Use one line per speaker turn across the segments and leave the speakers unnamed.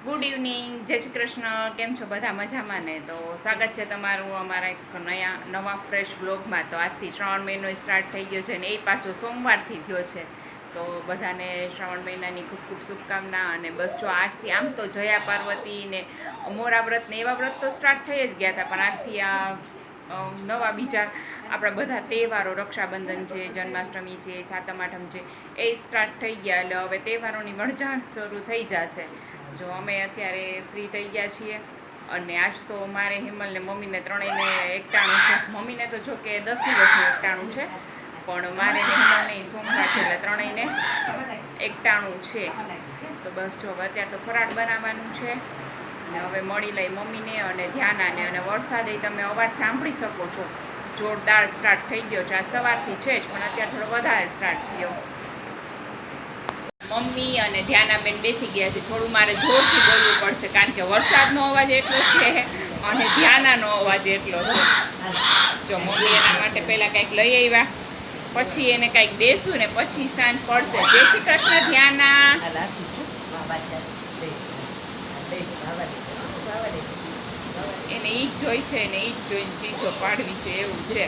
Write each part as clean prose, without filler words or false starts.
Good evening, જય શ્રી કૃષ્ણ. કેમ છો બધા? મજામાં ને? તો સ્વાગત છે તમારું અમારા એક નવા ફ્રેશ બ્લોગમાં. તો આજથી શ્રાવણ મહિનો સ્ટાર્ટ થઈ ગયો છે ને એ પાછો સોમવારથી થયો છે. તો બધાને શ્રાવણ મહિનાની ખૂબ ખૂબ શુભકામના. અને બસ જો આજથી આમ તો જયા પાર્વતી ને મોરા વ્રત ને એવા વ્રત તો સ્ટાર્ટ થઈ જ ગયા હતા, પણ આજથી આ નવા બીજા આપણા બધા તહેવારો, રક્ષાબંધન છે, જન્માષ્ટમી છે, સાતમ આઠમ છે, એ સ્ટાર્ટ થઈ ગયા. એટલે હવે તહેવારોની વણઝાણ શરૂ થઈ જશે. જો અમે અત્યારે ફ્રી થઈ ગયા છીએ અને આજ તો મારે હિમલ ને મમ્મીને ત્રણેયને એકટાણું છે. મમ્મીને તો જો કે 10 દિવસનું એકટાણું છે, પણ મારે ને હિમલને સોમવાર છે એટલે ત્રણેયને એકટાણું છે. તો બસ જો અત્યારે તો ફરાળ બનાવવાનું છે અને હવે મળી લઈ મમ્મીને અને ધ્યાનાને. અને વરસાદે તમે અવાજ સાંભળી શકો છો, જોરદાર સ્ટાર્ટ થઈ ગયો છે. આ સવારથી છે જ, પણ અત્યારે થોડો વધારે સ્ટાર્ટ થયો. મમ્મી અને ધ્યાનાબેન બેસી ગયા છે. થોડું મારે જોરથી બોલવું પડશે કારણ કે વરસાદનો અવાજ એટલો છે અને ધ્યાનાનો અવાજ એટલો છે. જો મમ્મી એના માટે પહેલાં કંઈક લઈ આવ્યા, પછી એને કંઈક દેશું ને પછી સાંજ પડશે. જય શ્રી કૃષ્ણ ધ્યાના. એને ઈ જ જોઈ છે ને ઈ જ જોઈને ચીસો પાડવી છે, એવું છે.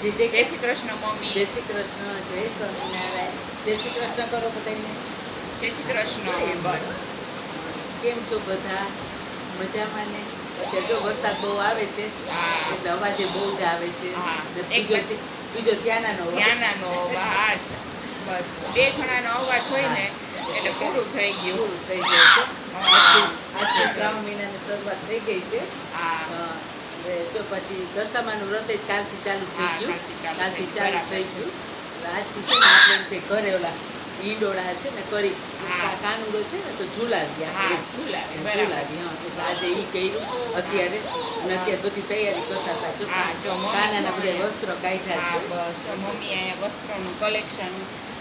જય શ્રી કૃષ્ણ મમ્મી.
જય શ્રી કૃષ્ણ. જય સ્વામિનારાયણ. જય શ્રી કૃષ્ણ કરો બધાને.
જય શ્રી કૃષ્ણ. બસ
કેમ છો બધા? મજામાં ને? અત્યારે જો વરસાદ બહુ આવે છે એટલે અવાજ બહુ જ આવે છે. બીજો ત્યાંનો
અવાજ, બસ બે જણાનો અવાજ હોય ને એટલે પૂરું થઈ ગયું.
પૂરું થઈ જાય છે. આજે શ્રાવણ મહિનાની શરૂઆત થઈ ગઈ છે. જો પછી દશામાનું વ્રત કાલથી ચાલુ થઈ ગયું. કાલથી ચાલુ થઈ ગયું. આજથી છે ને આપણે ઘરે ઓલા ઈંડોળા છે ને કરી કાનુડો છે ને તો ઝુલાવી એટલે આજે ઈ કર્યું અત્યારે. અને અત્યારે બધી તૈયારી કરતા હતા. કાનાના બધા વસ્ત્રો કાઢ્યા છે.
બસ મમ્મી અહીંયા વસ્ત્રોનું કલેક્શન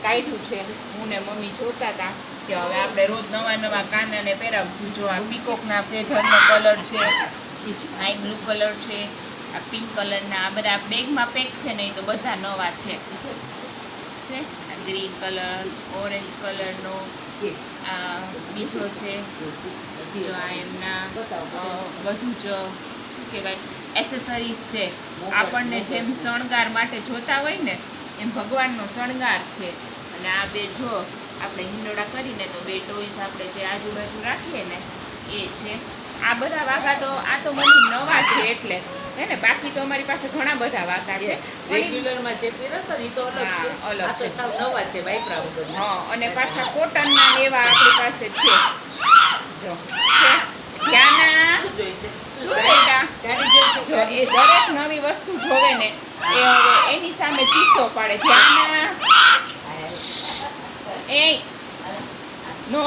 કાઢ્યું છે. હું ને મમ્મી જોતા હતા કે હવે આપણે રોજ નવા નવા કાનાને પહેરાવશું. જો આ પીકોકના ફેધરનો કલર છે, આઈ બ્લુ કલર છે, આ પિંક કલરના, આ બધા બેગમાં પેક છે ને એ તો બધા નવા છે. ગ્રીન કલર, ઓરેન્જ કલરનો આ બીજો છે. જો આ એમના બધું જ શું કહેવાય એસેસરીઝ છે. આપણને જેમ શણગાર માટે જોતા હોય ને એમ ભગવાનનો શણગાર છે. અને આ બે જો આપણે હિંડોળા કરીને તો બે ટોઈસ આપણે જે આજુબાજુ રાખીએ ને એ છે. આ બધા વાઘા તો આ તો મને નવા છે એટલે હે ને. બાકી તો અમારી પાસે ઘણા બધા વાઘા છે.
રેગ્યુલરમાં જે પહેરતો ને તો અલગ છે.
અલગ છે,
સાવ નવા છે વાઇપરા વગર.
હા, અને પાછા કોટનના એવા આપણી પાસે છે. જો ધ્યાના
જોઈ છે
શું બેટા? જો એ દરેક નવી વસ્તુ જોવે ને એ હવે એની સામે ચીસો પાડે. ધ્યાના એ નો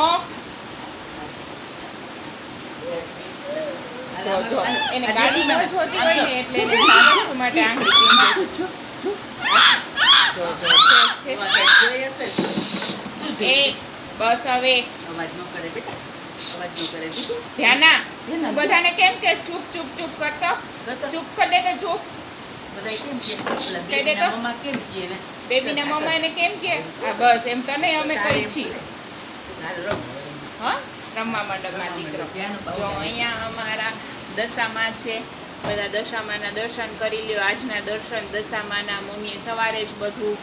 જો એને ગાડી ન જોતી હોય ને એટલે એને વસ્તુ માટે આંગળી ચીંધે. એ બસ હવે
અવાજ ન કરે બેટા, અવાજ ન કરે.
ધ્યાના બધાને કેમ કે ચૂપ ચૂપ ચૂપ કરતો? ચૂપ કરી દે તો ચૂપ.
બધા કેમ કે મમ્મા કેમ કે ને
બેબીના મમ્મા એને કેમ કે હા બસ એમ તને અમે કહી છીએ. હા, રમવા મંડપમાં દીકરો. જો અહીંયા અમારા દશામાં છે. બધા દશામાના દર્શન કરી લ્યો. આજના દર્શન દશામાના મમ્મીએ સવારે જ બધું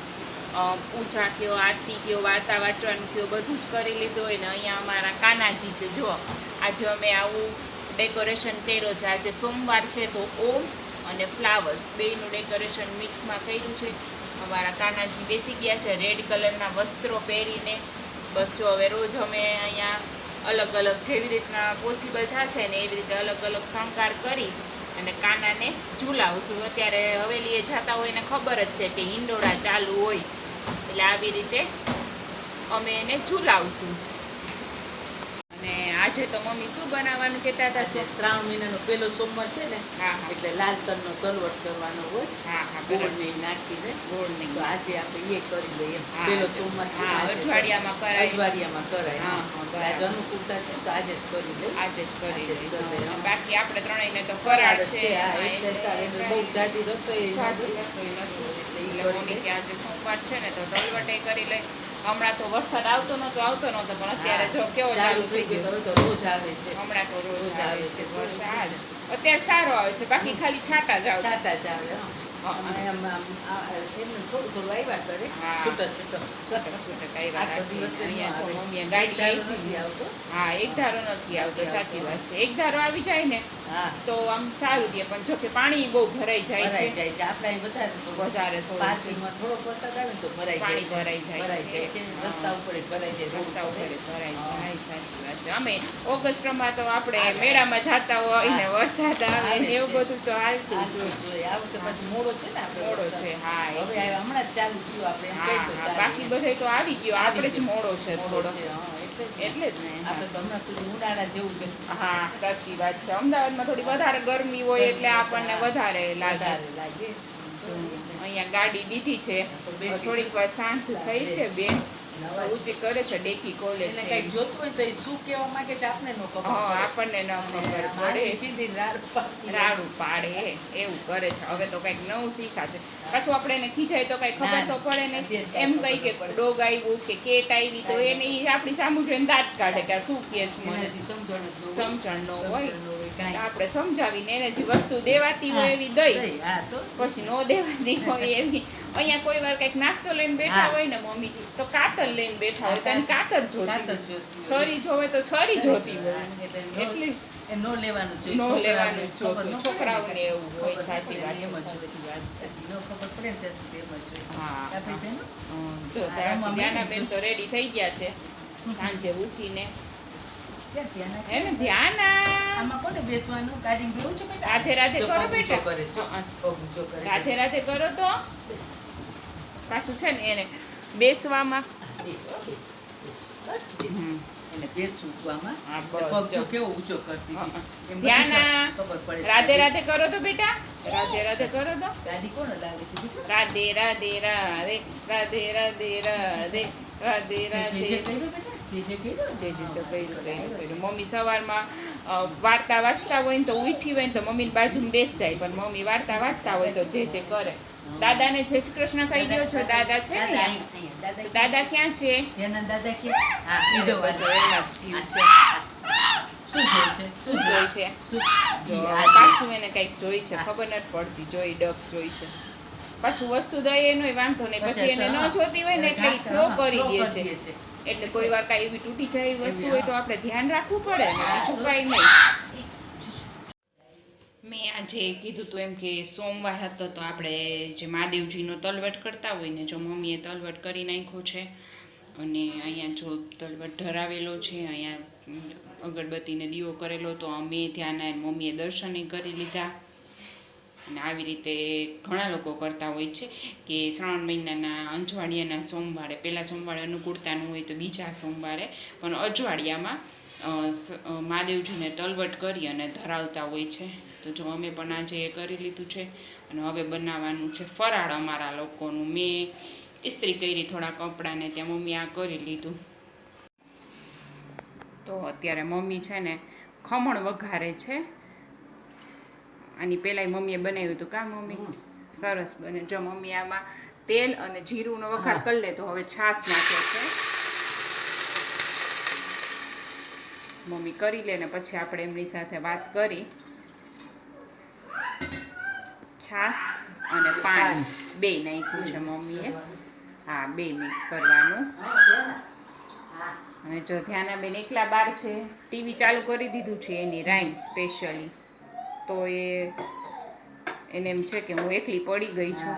પૂજા કયો, આરતી કયો, વાર્તા વાંચવાનું કયો બધું જ કરી લીધું હોય ને. અહીંયા અમારા કાનાજી છે. જો આજે અમે આવું ડેકોરેશન કર્યો છે. આજે સોમવાર છે તો ઓમ અને ફ્લાવર્સ બેયનું ડેકોરેશન મિક્સમાં કર્યું છે. અમારા કાનાજી બેસી ગયા છે રેડ કલરના વસ્ત્રો પહેરીને. બસ જો હવે રોજ અમે અહીંયા અલગ અલગ જેવી રીતના પોસિબલ થશે ને એવી રીતે અલગ અલગ શણગાર કરી અને કાનાને ઝૂલાવશું. અત્યારે હવેલીએ જતા હોય ને ખબર જ છે કે હિંડોળા ચાલુ હોય એટલે આવી રીતે અમે એને ઝૂલાવશું. અને આજે તો મમ્મી શું બનાવવાનું કહેતા હતા?
શ્રાવણ મહિનાનો પહેલો સોમવાર છે ને,
હા
એટલે લાલ તલનો તલવટ કરવાનો હોય.
હા
ગોળ ને નાખીને
ગોળ ને
તો આજે આપણે એ કરી લઈએ. પહેલો સોમવાર છે,
અજવાળિયામાં કરાય.
અજવાળિયામાં કરાય.
હા,
આજે અનુકૂળતા છે તો આજે જ કરી લઈએ.
આજે જ કરી
લઈએ.
લઈએ. બાકી આપણે ત્રણેયને તો ફરાળ છે.
એટલે બહુ જાજી રસોઈ
એટલે મમ્મી કે આજે સોમવાર છે ને તો તલવટે કરી લઈ હમણાં તો વરસાદ આવતો નતો પણ અત્યારે જો કેવો ચાલુ થઈ ગયો.
હવે તો રોજ આવે છે.
હમણાં તો રોજ આવે છે વરસાદ. અત્યારે સારો આવે છે, બાકી ખાલી છાંટા જ આવે.
છાંટા જ આવે. અને એમને થોડું થોડું આવ્યા કરે. છૂટો છૂટો
હા, એક ધારો નથી આવતો. સાચી વાત છે. એક ધારો આવી જાય ને તો આમ સારું રહે, પણ જો કે પાણી બહુ ભરાઈ જાય છે.
આપણે
વધારે
થોડો વરસાદ આવે તો
પાણી ભરાઈ જાય
છે. રસ્તા ઉપર ભરાઈ જાય.
રસ્તા ઉપર ભરાઈ જાય. સાચી વાત છે. અમે ઓગસ્ટમાં તો આપણે મેળામાં જતા હોય ને વરસાદ આવે ને એવું બધું તો હાલતું જોઈએ.
આ વખતે પછી મોડો છે ને,
મોડો છે. હા,
હવે હમણાં જ ચાલુ થયું. આપણે
બાકી બધે તો આવી ગયો, આપણે જ મોડો છે થોડો.
એટલે જ ને આપણે તો હમણાં સુધી ઉનાળા જેવું છે.
હા, સાચી વાત છે. અમદાવાદમાં થોડી વધારે ગરમી હોય એટલે આપણને વધારે લાગે. અહીંયા ગાડી દીધી છે, થોડીક વાર શાંત થઈ છે. બેન ઊંચી કરે છે, ડેકી ખોલે છે.
કઈક જોતું હોય તો એ શું કહેવા માંગે છે આપણે નો ખબર.
હા, આપણને ન ખબર પડે. રાડું પાડે એવું કરે છે. હવે તો કઈક નવું શીખા છે. પાછું આપણે એને ખીજાય તો કઈ ખબર તો પડે ને. એમ કઈ કે ડોગ આવ્યું કે કેટ આવી તો એને આપણી સામું જોઈને દાંત કાઢે કે શું કે મને સમજણ ન હોય. આપણે સમજાવીને એને જે વસ્તુ દેવાતી હોય એવી દઈ, પછી નો દેવાતી હોય એવી. અહીંયા કોઈ વાર કઈક નાસ્તો લઈને બેઠા હોય ને મમ્મી તો કાતર લઈને બેઠા હોય તો કાતર જોતી, છરી જોવે તો છરી જોતી હોય. એટલે
નો લેવાનું જોઈએ.
નો લેવાનું જોઈએ. છોકરાઓને એવું હોય. સાચી વાત છે.
નો ખબર પડે ને ત્યાં સુધી એમ જ હોય.
હા, જો ધ્યાનાબેન તો રેડી થઈ ગયા છે સાંજે ઉઠીને. હે ને ધ્યાન
આમાં કોને બેસવાનું? ગાડી બેવું છે બેટા?
રાધે રાધે કરો બેટા.
કરે
રાધે રાધે કરો તો પાછું છે ને એને બેસવામાં
એને બેસવું આમાં. પગ કેવો ઊંચો કરતી હતી.
ધ્યાન
ખબર પડે.
રાધે રાધે કરો તો બેટા. રાધે રાધે કરો તો.
ગાડી કોણ લાવે છે?
રાધે રાધે રાધે રાધે રાધે રાધે રાધે રાધે. મમ્મી સવારમાં વાર્તા વાંચતા હોય ને તો ઉઠી હોય ને તો મમ્મી બાજુમાં બેસી જાય, પણ મમ્મી વાર્તા વાંચતા હોય તો જે કરે. દાદાને જય શ્રી કૃષ્ણ કહી દો છો. દાદા છે ને? દાદા ક્યાં છે?
દાદા ક્યાં? હા, ઈડો વાસો
એના જીવ છે.
શું જોઈ છે?
પાછું એને કઈક જોઈ છે, ખબર નથી પડતી. જોઈ ડબ્સ જોઈ છે. પાછું વસ્તુ દઈએ એનો વાંધો નહીં, પછી એને ન જોતી હોય ને એટલે થ્રો કરી દે છે. એટલે કોઈ વાર કાંઈ એવી તૂટી જાય વસ્તુ હોય તો આપણે ધ્યાન રાખવું પડે ને, બીજું કાંઈ નહીં. મેં આજે કીધું હતું એમ કે સોમવાર હતો તો આપણે જે મહાદેવજીનો તલવટ કરતા હોય ને, જો મમ્મીએ તલવટ કરી નાખ્યો છે અને અહીંયા જો તલવટ ધરાવેલો છે, અહીંયા અગરબત્તીને દીવો કરેલો, તો અમે ત્યાંના મમ્મીએ દર્શને કરી લીધા. અને આવી રીતે ઘણા લોકો કરતા હોય છે કે શ્રાવણ મહિનાના અજવાળિયાના સોમવારે, પહેલાં સોમવારે અનુકૂળતાનું હોય તો બીજા સોમવારે પણ અજવાળિયામાં મહાદેવજીને તલવટ કરી અને ધરાવતા હોય છે. તો જો અમે પણ આજે એ કરી લીધું છે અને હવે બનાવવાનું છે ફરાળ અમારા લોકોનું. મેં ઇસ્ત્રી કરી થોડા કપડાને, ત્યાં મમ્મી આ કરી લીધું. તો અત્યારે મમ્મી છે ને ખમણ વઘારે છે. આની પહેલાંય મમ્મીએ બનાવ્યું હતું. કા મમ્મી? સરસ બને. જો મમ્મી આમાં તેલ અને જીરુંનો વઘાર કરી લે તો હવે છાશ નાખે છે. મમ્મી કરી લે ને પછી આપણે એમની સાથે વાત કરી. છાશ અને પાણી બે નાખ્યું છે મમ્મીએ. હા, બે મિક્સ કરવાનું. અને જો ધ્યાનાબેન એકલા બાર છે, ટીવી ચાલુ કરી દીધું છે એની રાઈમ સ્પેશિયલી. તો એને એમ છે કે હું એકલી પડી ગઈ છું.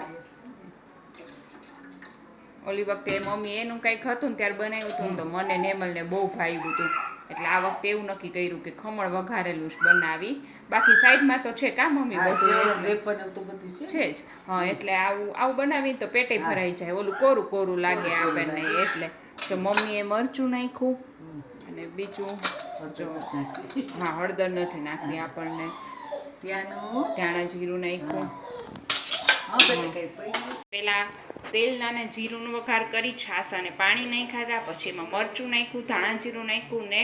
ઓલી વખતે મમ્મી એનું કંઈક હતું ને ત્યારે બનાવ્યું હતું ને તો મને નેમલને બહુ ભાવ્યું હતું. એટલે આ વખતે એવું નક્કી કર્યું કે ખમણ વઘારેલું જ બનાવી. બાકી સાઈડમાં તો છે કા મમ્મી બધું છે જ. હા, એટલે આવું બનાવીને તો પેટે ભરાઈ જાય. ઓલું કોરું કોરું લાગે આપણને. એટલે તો મમ્મીએ મરચું નાખ્યું અને બીજું જો હા હળદર નથી નાખવી આપણને. ધાણા જીરું નાખ્યું. પેલા તેલના ને જીરુંનો વઘાર કરી, છાશ અને પાણી નાખ્યા, પછી એમાં મરચું નાખ્યું, ધાણા જીરું નાખ્યું ને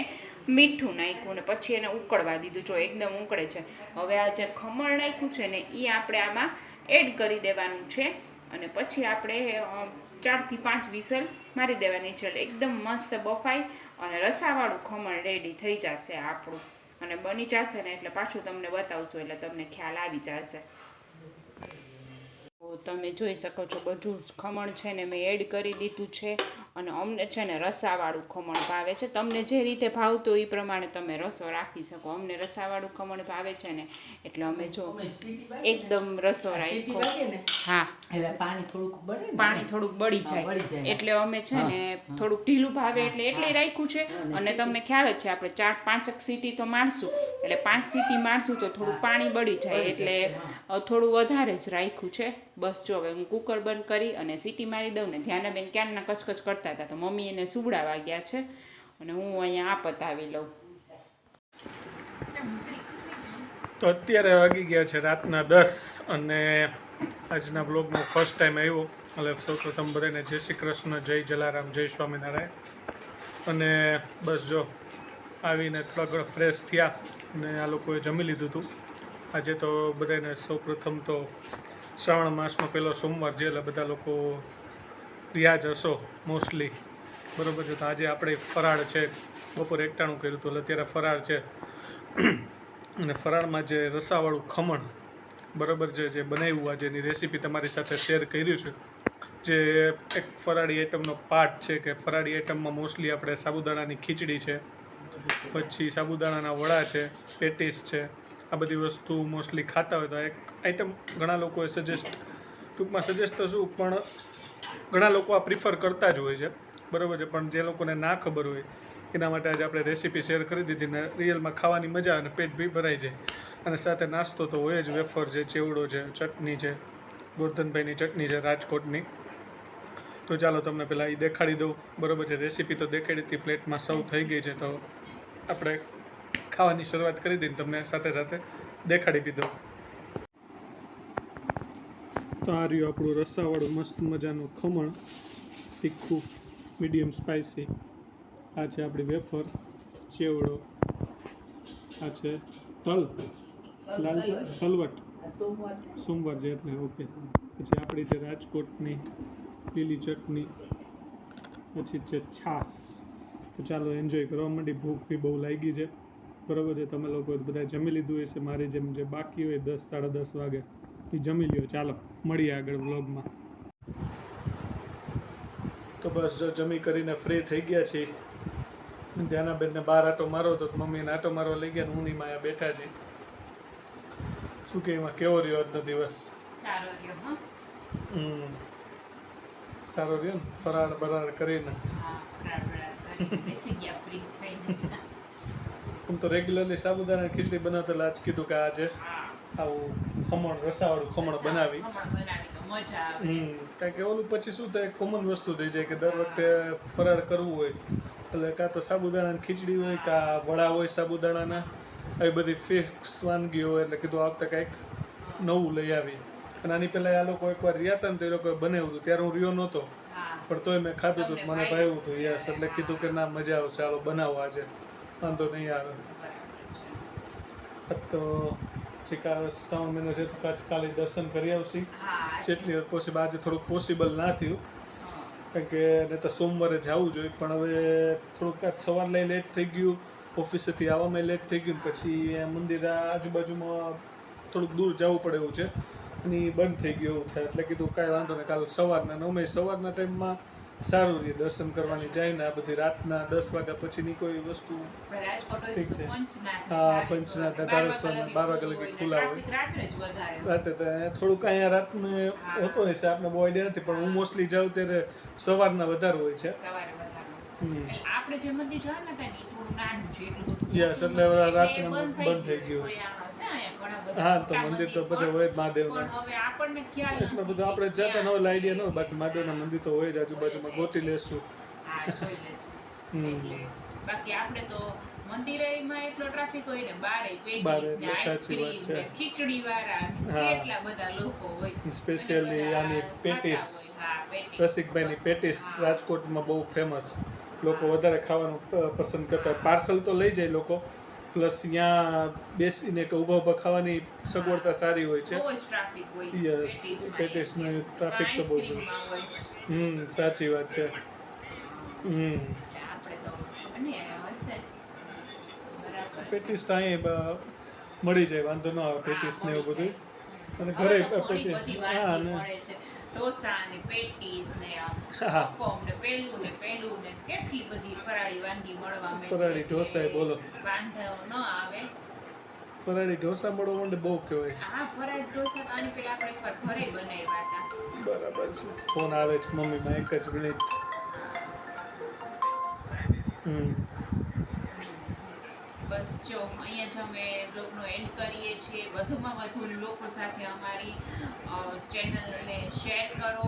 મીઠું નાખ્યું ને પછી એને ઉકળવા દીધું. જો એકદમ ઉકળે છે. હવે આ જે ખમણ નાખ્યું છે ને એ આપણે આમાં એડ કરી દેવાનું છે અને પછી આપણે 4 થી 5 વિસલ મારી દેવાની છે. એકદમ મસ્ત બફાઈ અને રસાવાળું ખમણ રેડી થઈ જશે આપણું. અને બની જશે ને એટલે પાછું તમને બતાવશું, એટલે તમને ખ્યાલ આવી જશે. તો તમે જોઈ શકો છો બધું ખમણ છે ને મેં એડ કરી દીધું છે. અને અમને છે ને રસાવાળું ખમણ ભાવે છે. તમને જે રીતે ભાવતું એ પ્રમાણે તમે રસો રાખી શકો. અમને રસાવાળું ખમણ ભાવે છે ને એટલે અમે જો એકદમ રસો રાખ્યો. હા, પાણી થોડુંક બળી જાય એટલે અમે છે ને થોડુંક ઢીલું ભાવે એટલે રાખ્યું છે. અને તમને ખ્યાલ જ છે આપણે 4-5 સીટી તો મારશું, એટલે 5 સીટી મારશું તો થોડુંક પાણી બળી જાય એટલે થોડું વધારે જ રાખ્યું છે. બસ જો હવે હું કુકર બંધ કરી અને સીટી મારી દઉં ને. ધ્યાનાબેન ક્યારના કચકચ કરતા હતા તો મમ્મી એને સુવડાવવા ગયા છે અને હું અહીંયા આ પતાવી લઉં.
તો અત્યારે વાગી ગયા છે રાતના 10 અને આજના બ્લોગમાં ફર્સ્ટ ટાઈમ આવ્યો. એટલે સૌપ્રથમ બધાને જય શ્રી કૃષ્ણ, જય જલારામ, જય સ્વામિનારાયણ. અને બસ જો આવીને થોડા ઘણા ફ્રેશ થયા અને આ લોકોએ જમી લીધું હતું. આજે તો બધાને સૌપ્રથમ તો શ્રાવણ માસનો પહેલો સોમવાર છે એટલે બધા લોકો રિયાજ હશો મોસ્ટલી, બરાબર છે. તો આજે આપણે ફરાળ છે, બપોરે એકટાણું કર્યું હતું એટલે અત્યારે ફરાળ છે. અને ફરાળમાં જે રસાવાળું ખમણ બરાબર છે જે બનાવ્યું આજેની રેસીપી તમારી સાથે શેર કર્યું છે. જે એક ફરાળી આઈટમનો પાર્ટ છે કે ફરાળી આઈટમમાં મોસ્ટલી આપણે સાબુદાણાની ખીચડી છે, પછી સાબુદાણાના વડા છે, પેટીસ છે, આ બધી વસ્તુ મોસ્ટલી ખાતા હોય. તો એક આઈટમ ઘણા લોકોએ ટૂંકમાં સજેસ્ટ તો શું પણ ઘણા લોકો આ પ્રિફર કરતા જ હોય છે, બરાબર છે. પણ જે લોકોને ના ખબર હોય એના માટે આજે આપણે રેસીપી શેર કરી દીધી ને રિયલમાં ખાવાની મજા અને પેટ બી ભરાઈ જાય. અને સાથે નાસ્તો તો હોય જ, વેફર છે, ચેવડો છે, ચટણી છે, ગોરધનભાઈની ચટણી છે રાજકોટની. તો ચાલો તમને પહેલાં એ દેખાડી દઉં, બરાબર છે. રેસીપી તો દેખાડી હતી, પ્લેટમાં સર્વ થઈ ગઈ છે. તો આપણે ખાવાની શરૂઆત કરી દઈને તમને સાથે સાથે દેખાડી બી દઉં. તો આ રહ્યું આપણું રસાવાળું મસ્ત મજાનું ખમણ, તીખું મીડિયમ સ્પાઇસી. આ છે આપણી વેફર, ચેવડો, આ છે તલ, લાલ તલવટ, સોમવાર છે એટલે ઓકે. પછી આપણી છે રાજકોટની લીલી ચટણી, પછી છે છાશ. તો ચાલો એન્જોય કરવા માંડી. ભૂખ બી બહુ લાગી છે, બરાબર છે. તમે લોકો બધા જમી લીધું હશે, મારી જેમ જે બાકી હોય 10-10:30 વાગે એ જમી લ્યો. ચાલો મળીએ આગળ વ્લોગમાં. તો બસ જો જમી કરીને ફ્રી થઈ ગયા છીએ. ધ્યાનાબેનને બહાર આટો મારો તો મમ્મીને આટો મારવા લઈ ગયા ને હું માં બેઠા છીએ. શું કે એમાં કેવો રહ્યો આજનો દિવસ?
સારો રહ્યો.
સારો રહ્યો ને ફરાળ બરાળ કરીને? હું તો રેગ્યુલરલી સાબુદાણા ખીચડી બનાવતો આજ કીધું કે આજે આવું ખમણ રસાવાળું ખમણ બનાવી. કારણ કે ઓલું પછી શું થાય, કોમન વસ્તુ થઈ જાય કે દર વખતે ફરાળ કરવું હોય એટલે કાં તો સાબુદાણાની ખીચડી હોય કાં વડા હોય સાબુદાણાના, આવી બધી ફિક્સ વાનગીઓ હોય. એટલે કીધું આ વખતે કંઈક નવું લઈ આવી. અને આની પહેલાં આ લોકો એકવાર રહ્યા હતા ને તો એ લોકોએ બનાવ્યું હતું, ત્યારે હું રહ્યો નહોતો પણ તોય મેં ખાધું હતું, મને ભાવ્યું હતું. યસ, એટલે કીધું કે ના મજા આવશે, ચાલો બનાવો આજે, વાંધો નહીં આવે. તો શ્રાવણ મહિનો છે તો કાલે દર્શન કરી આવશે જેટલી પોસિબલ. આજે થોડુંક પોસિબલ ના થયું કારણ કે નહીં તો સોમવારે જવું જોઈએ, પણ હવે થોડુંક સવાર લઈ લેટ થઈ ગયું, ઓફિસેથી આવવામાં લેટ થઈ ગયું. પછી મંદિર આજુબાજુમાં થોડુંક દૂર જવું પડે એવું છે અને બંધ થઈ ગયું એવું થાય. એટલે કીધું કાંઈ વાંધો નહીં, કાલે સવારના ટાઈમમાં સારું રહે દર્શન કરવાની. જાય ને આ બધી રાતના 10 વાગ્યા પછીની કોઈ વસ્તુ ઠીક છે. હા, પંચનાથ ધારેશ્વરના 12 વાગ્યા લગી ખુલ્લા હોય રાતે. તો થોડુંક અહીંયા રાતને હોતો હશે, આપણે બહુ આઈડિયા નથી, પણ હું મોસ્ટલી જાઉં ત્યારે સવારના વધારે હોય છે.
આપણે જે મંદિર જોયા ને થોડું નાનું છે
યસ, એટલે રાતને બંધ થઈ ગયું. હા, તો મંદિર તો બધે હોય જ મહાદેવના, એટલું બધું આપણે જતા ન હોય આઈડિયા ન હોય. બાકી મહાદેવના મંદિર તો હોય જ આજુબાજુમાં, ગોતી લેશું.
બાકી આપણે તો મંદિરેમાં એટલો ટ્રાફિક હોય ને, બારે આઈસ્ક્રીમ ને ખીચડી વાળા કેટલા બધા લોકો હોય.
સ્પેશિયલી આની પેટીસ, રસિકભાઈની પેટીસ રાજકોટમાં બહુ ફેમસ. લોકો વધારે ખાવાનું પસંદ કરતા. પાર્સલ તો લઈ જાય લોકો, પ્લસ અહીંયા બેસીને કે ઊભા ખાવાની સગવડતા સારી હોય છે. યસ, પેટીસનો ટ્રાફિક તો બહુ હોય. સાચી વાત છે.
એટલે આપણે તો અને હશે બરાબર.
પેટીસ તો અહીં મળી જાય, વાંધો ન આવે પેટીસ ને એવું બધું. અને ઘરે
હવે તો ઘણી બધી
હા
વાનગી
ને
મળે છે, ઢોસા ને પેટીસ ને
હા.
અપમ ને પેલું ને કેટલી બધી ફરાળી વાનગી મળવા માંડી.
ફરાળી ઢોસા બોલો.
વાંધો ન આવે.
ફરાળી ઢોસા મળવા માંડે બહુ કહેવાય.
હા, ફરાળી ઢોસા તો આની પેલા આપણે એકવાર ઘરે બનાવ્યા હતા.
બરાબર છે. ફોન આવે છે મમ્મીમાં, એક જ મિનિટ.
બસ જો અહીંયા જ અમે બ્લોગનો એન્ડ કરીએ છીએ. વધુમાં વધુ લોકો સાથે અમારી ચેનલને શેર કરો,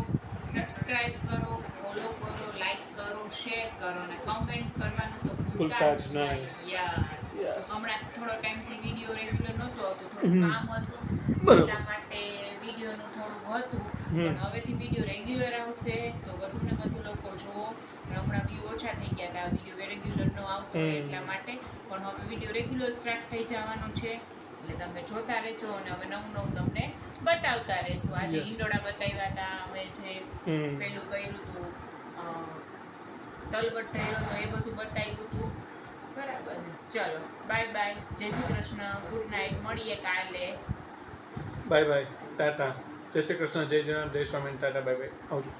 સબસ્ક્રાઈબ કરો, ફોલો કરો, લાઈક કરો, શેર કરો અને કમેન્ટ કરવાનું તો ભૂલતા જ નહીં. યસ.
Yes.
હમણાં થોડો ટાઈમથી વિડીયો રેગ્યુલર નહોતો આવતો, થોડું કામ હતું
બરાબર.
એટલા માટે વિડીયોનું થોડું હતું. પણ હવેથી વિડીયો રેગ્યુલર આવશે તો વધુ ને વધુ લોકો જુઓ. પણ હમણાં વ્યૂ ઓછા થઈ ગયા હતા, વિડીયો રેગ્યુલર ન આવતો હોય એટલા માટે. પણ હવે વિડીયો રેગ્યુલર સ્ટાર્ટ થઈ જવાનું છે, એટલે તમે જોતા રહેજો અને અમે નવું તમને બતાવતા રહેશું. આજે
Yes.
ઈંડોળા બતાવ્યા હતા, અમે જે પેલું કર્યું હતું તલવટ કર્યો હતો એ બધું બતાવ્યું હતું. બરાબર ને? ચલો બાય બાય, જય શ્રી કૃષ્ણ, ગુડ નાઇટ, મળીએ કાલે.
Bye bye, Tata. જય શ્રી કૃષ્ણ, જય જનાબ, જય સ્વામી, ટાટા, બાય બાય, આવજો.